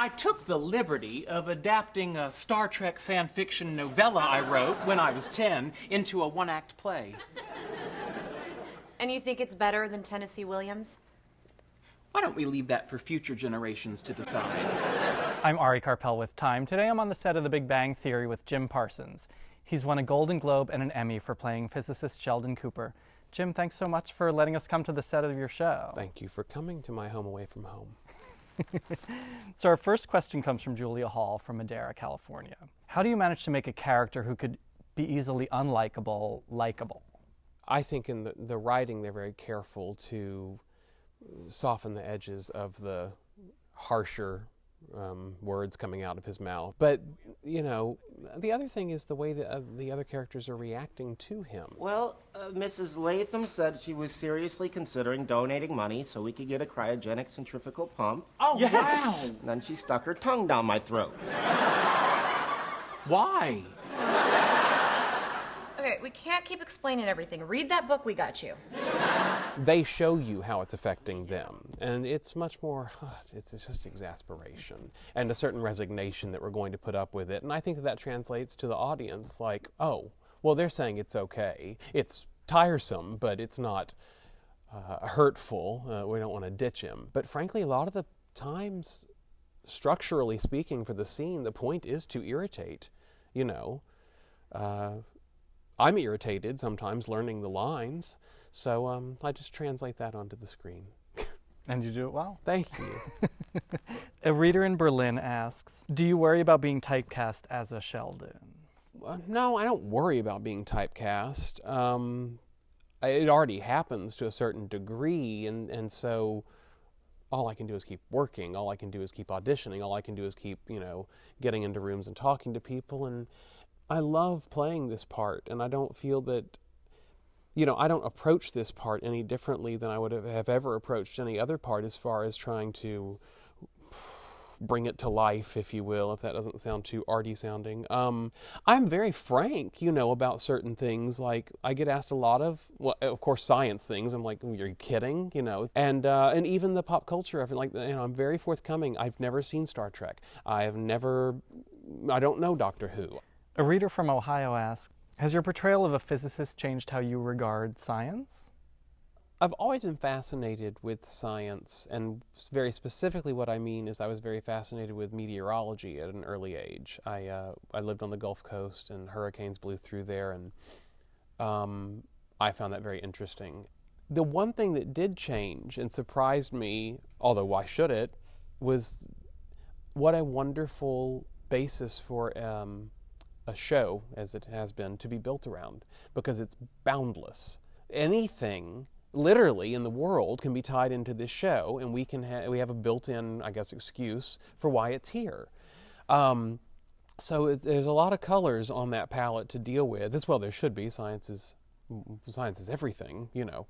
I took the liberty of adapting a Star Trek fan fiction novella I wrote when I was 10 into a one-act play. And you think it's better than Tennessee Williams? Why don't we leave that for future generations to decide? I'm Ari Carpel with Time. Today I'm on the set of The Big Bang Theory with Jim Parsons. He's won a Golden Globe and an Emmy for playing physicist Sheldon Cooper. Jim, thanks so much for letting us come to the set of your show. Thank you for coming to my home away from home. So our first question comes from Julia Hall from Madera, California. How do you manage to make a character who could be easily unlikable, likable? I think in the writing they're very careful to soften the edges of the harsher words coming out of his mouth. But, you know, the other thing is the way that the other characters are reacting to him. Well, Mrs. Latham said she was seriously considering donating money so we could get a cryogenic centrifugal pump. Oh, yes! Wow! And then she stuck her tongue down my throat. Why? Okay, we can't keep explaining everything. Read that book we got you. They show you how it's affecting them, and it's much more, it's just exasperation and a certain resignation that we're going to put up with it. And I think that translates to the audience like, oh, well, they're saying it's okay. It's tiresome, but it's not hurtful. We don't want to ditch him. But frankly, a lot of the times, structurally speaking for the scene, the point is to irritate, you know. I'm irritated sometimes learning the lines, so I just translate that onto the screen. And you do it well. Thank you. A reader in Berlin asks, do you worry about being typecast as a Sheldon? No, I don't worry about being typecast. It already happens to a certain degree, and so all I can do is keep working. All I can do is keep auditioning. All I can do is keep, you know, getting into rooms and talking to people. And I love playing this part, and I don't feel that, you know, I don't approach this part any differently than I would have ever approached any other part as far as trying to bring it to life, if you will, if that doesn't sound too arty sounding. I'm very frank, you know, about certain things. Like, I get asked a lot of, well, of course, science things. I'm like, are you kidding? You know, and even the pop culture of it, like, you know, I'm very forthcoming. I've never seen Star Trek. I don't know Doctor Who. A reader from Ohio asks, has your portrayal of a physicist changed how you regard science? I've always been fascinated with science, and very specifically what I mean is I was very fascinated with meteorology at an early age. I lived on the Gulf Coast, and hurricanes blew through there, and I found that very interesting. The one thing that did change and surprised me, although why should it, was what a wonderful basis for a show, as it has been, to be built around, because it's boundless. Anything literally in the world can be tied into this show, and we have a built-in, I guess, excuse for why it's here. So there's a lot of colors on that palette to deal with. Well, there should be. Science is everything, you know.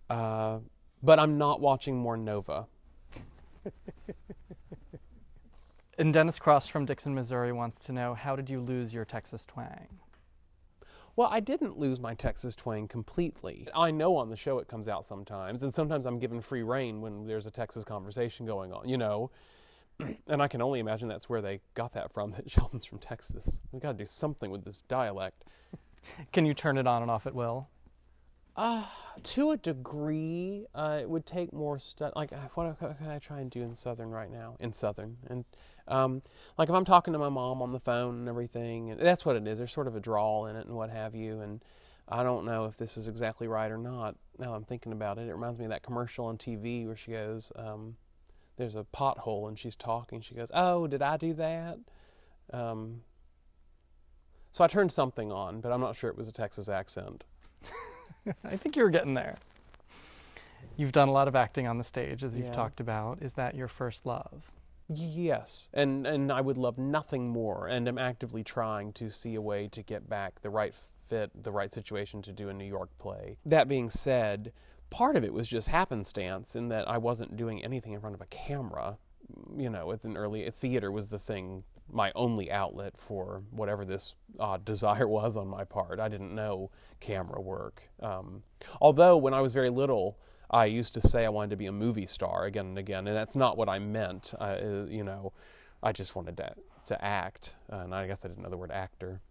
But I'm not watching more Nova. And Dennis Cross from Dixon, Missouri wants to know, how did you lose your Texas twang? Well, I didn't lose my Texas twang completely. I know on the show it comes out sometimes, and sometimes I'm given free rein when there's a Texas conversation going on, you know. And I can only imagine that's where they got that from, that Sheldon's from Texas. We've got to do something with this dialect. Can you turn it on and off at will? To a degree, it would take more stuff. Like, what can I try and do in Southern right now? In Southern. And like if I'm talking to my mom on the phone and everything, and that's what it is. There's sort of a drawl in it and what have you. And I don't know if this is exactly right or not. Now I'm thinking about it. It reminds me of that commercial on TV where she goes, there's a pothole and she's talking. She goes, oh, did I do that? So I turned something on, but I'm not sure it was a Texas accent. I think you were getting there. You've done a lot of acting on the stage, as you've talked about. Is that your first love? Yes, and I would love nothing more, and I'm actively trying to see a way to get back the right fit, the right situation to do a New York play. That being said, part of it was just happenstance in that I wasn't doing anything in front of a camera. You know, at an early theater was the thing, my only outlet for whatever this desire was on my part. I didn't know camera work. Although when I was very little, I used to say I wanted to be a movie star again and again, and that's not what I meant. I just wanted to act, and I guess I didn't know the word actor.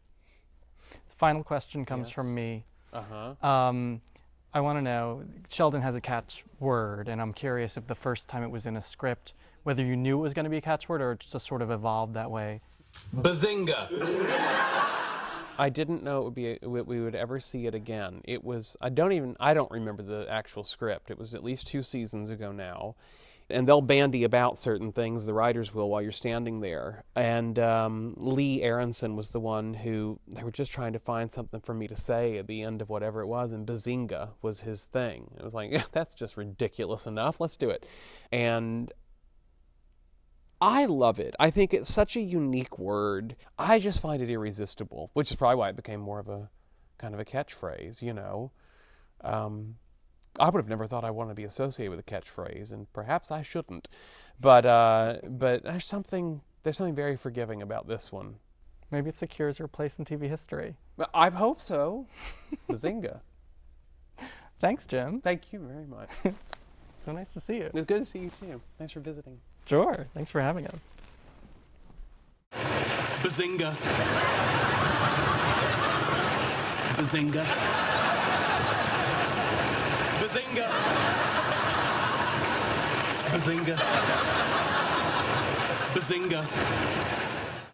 The final question comes from me. I want to know, Sheldon has a catchword, and I'm curious if the first time it was in a script, whether you knew it was going to be a catchword or it just sort of evolved that way. Bazinga! I didn't know we would ever see it again. It was, I don't remember the actual script. It was at least 2 seasons ago now. And they'll bandy about certain things, the writers will, while you're standing there. And Lee Aronson was the one who, they were just trying to find something for me to say at the end of whatever it was, and bazinga was his thing. It was like, that's just ridiculous enough, let's do it. And I love it. I think it's such a unique word. I just find it irresistible, which is probably why it became more of a kind of a catchphrase, you know. I would have never thought I wanted to be associated with a catchphrase, and perhaps I shouldn't. But there's something very forgiving about this one. Maybe it secures your place in TV history. I hope so. Bazinga. Thanks, Jim. Thank you very much. So nice to see you. It's good to see you too. Thanks for visiting. Sure. Thanks for having us. Bazinga! Bazinga! Bazinga! Bazinga! Bazinga!